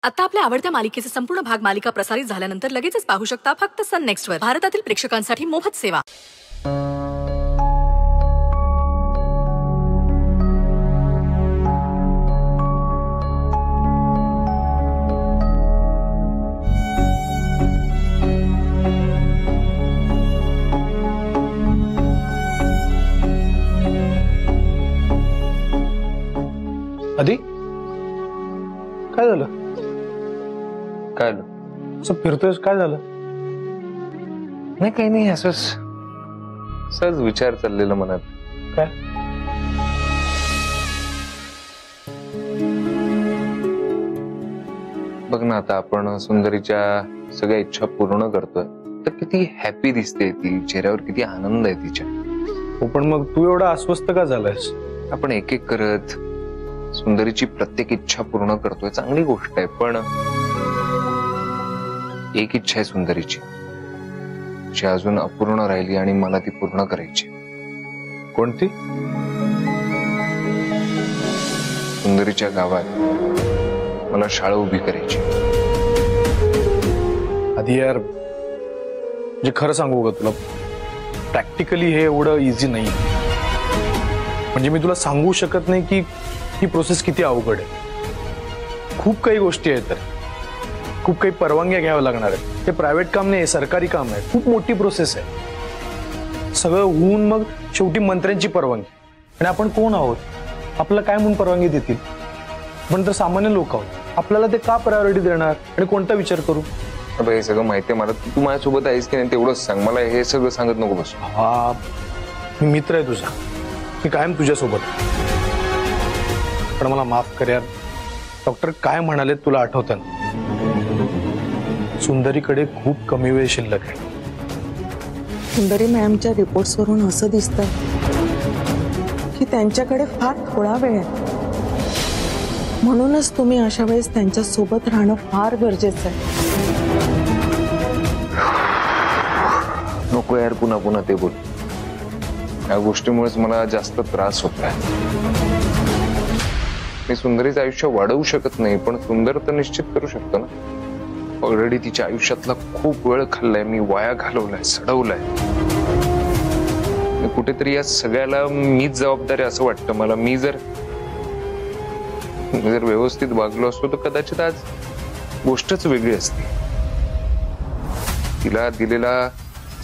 आता आपल्या आवडत्या मालिकेचे संपूर्ण भाग मालिका प्रसारित झाल्यानंतर लगेचच पाहू शकता फक्त सन नेक्स्ट वर. भारतातील प्रेक्षकांसाठी मोफत सेवा. आधी काय झालं? काय झालं? असं फिरतोयस, काय झालं? नाही, काही नाही, असंच सहज विचार चाललेला मनात. काय? बघ ना, आता आपण सुंदरीच्या सगळ्या इच्छा पूर्ण करतोय तर किती हॅपी दिसते ती, चेहऱ्यावर किती आनंद आहे तिच्या. हो, पण मग तू एवढा अस्वस्थ का झालायस? आपण एक एक करत सुंदरीची प्रत्येक इच्छा पूर्ण करतोय, चांगली गोष्ट आहे, पण एक इच्छा आहे सुंदरीची जी अजून अपूर्ण राहिली आणि मला ती पूर्ण करायची. कोणती? सुंदरीच्या गावात मला शाळा उभी करायची. आधी यार, म्हणजे खरं सांगू का तुला, प्रॅक्टिकली हे एवढं इझी नाही. म्हणजे मी तुला सांगू शकत नाही की ही प्रोसेस किती अवघड आहे. खूप काही गोष्टी आहेत, तर खूप काही परवानग्या घ्याव्या लागणार आहेत. ते प्रायव्हेट काम नाही, सरकारी काम आहे. खूप मोठी प्रोसेस आहे. सगळं होऊन मग शेवटी मंत्र्यांची परवानगी. आणि आपण कोण आहोत? आपल्याला काय म्हणून परवानगी देतील? पण तर सामान्य लोक आहोत. आपल्याला ते का प्रायोरिटी देणार आणि कोणता विचार करू? हे सगळं माहितीये मला. तू माझ्यासोबत आहेस की नाही तेवढंच सांग मला. हे सगळं सांगत नको बस. हा, मी मित्र आहे तुझा, मी कायम तुझ्यासोबत. पण मला माफ कर यार, डॉक्टर काय म्हणाले तुला आठवतं ना? सुंदरीकडे खूप कमी वेळ शिल्लक आहे. सुंदरी मॅमच्या रिपोर्ट्स वरून असं दिसतं की त्यांच्याकडे फार थोडा वेळ आहे. म्हणूनच तुम्ही अशा वेळेस त्यांच्या सोबत राहणं फार गरजेचं आहे. नको यार पुन्हा पुन्हा ते बोल. या गोष्टीमुळेच मला जास्त त्रास होतोय. मी सुंदरीचं आयुष्य वाढवू शकत नाही, पण सुंदर तर निश्चित करू शकतो ना. ऑलरेडी तिच्या आयुष्यातला खूप वेळ खाल्लाय मी, वाया घालवलाय, सडवलाय. कुठेतरी या सगळ्याला मीच जबाबदार आहे असं वाटतं मला. मी जर व्यवस्थित वागलो असतो तर कदाचित आज गोष्टच वेगळी असती. तिला दिलेला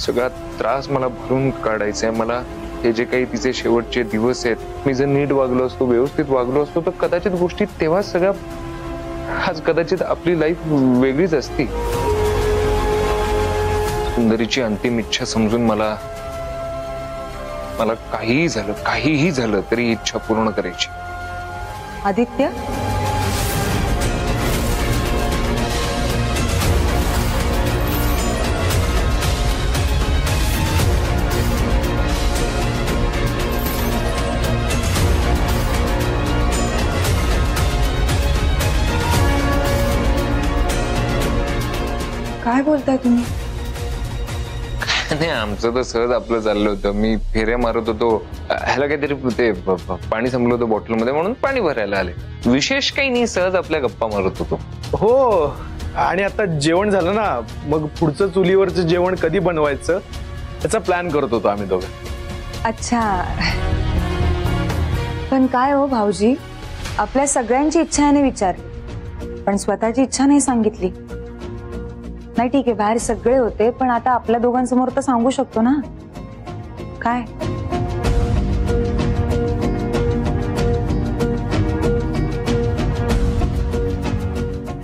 सगळा त्रास मला भरून काढायचा आहे. मला हे जे काही तिचे शेवटचे दिवस आहेत, मी जर नीट वागलो असतो, व्यवस्थित वागलो असतो तर कदाचित गोष्टी तेव्हा सगळ्या, आज कदाचित आपली लाईफ वेगळीच असती. सुंदरीची अंतिम इच्छा समजून मला काहीही झालं तरी इच्छा पूर्ण करायची. आदित्य, काय बोलताय तुम्ही? नाही, आमचं तर सहज आपलं चाललं होतं. मी फेऱ्या मारत होतो, ह्याला काहीतरी ते पाणी संपलं होतं बॉटलमध्ये म्हणून पाणी भरायला आले. विशेष काही नाही, सहज आपल्या गप्पा मारत होतो. हो, आणि आता जेवण झालं ना, मग पुढचं चुलीवरचं जेवण कधी बनवायचं याचा प्लॅन करत होतो आम्ही दोघं. अच्छा, पण काय हो भाऊजी, आपल्या सगळ्यांची इच्छा याने विचारली पण स्वतःची इच्छा नाही सांगितली. नाही ठीक आहे, बाहेर सगळे होते, पण आता आपल्या दोघांसमोर तर सांगू शकतो ना. काय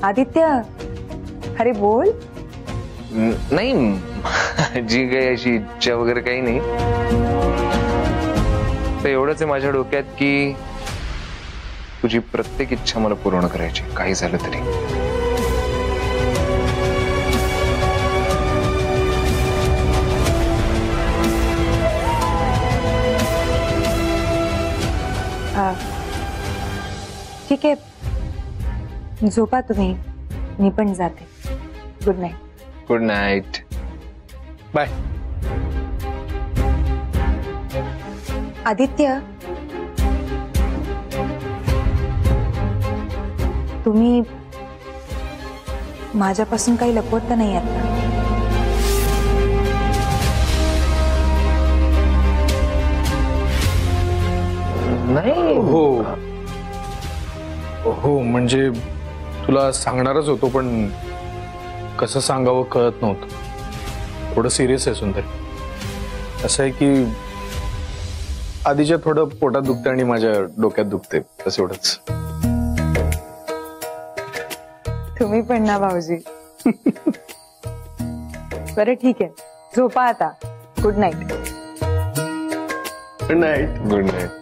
आदित्य, अरे बोल. नाही, जी काही अशी इच्छा वगैरे काही नाही. तर एवढंच आहे माझ्या डोक्यात की तुझी प्रत्येक इच्छा मला पूर्ण करायची, काही झालं तरी. ठीक आहे, झोपा तुम्ही, मी पण जाते. Good night. Good night. Bye. Aditya, तुम्ही माझ्यापासून काही लपवत तर नाही आता. नाही हो हो, म्हणजे तुला सांगणारच होतो, पण कसं सांगावं कळत नव्हतं. थोडं सिरियस आहे सुंदर. असं आहे की आधीच्या थोडं पोटात दुखते आणि माझ्या डोक्यात दुखते, बस एवढंच. तुम्ही पण ना भाऊजी. बरं ठीक आहे, झोपा आता. Good night. Good night. Good night.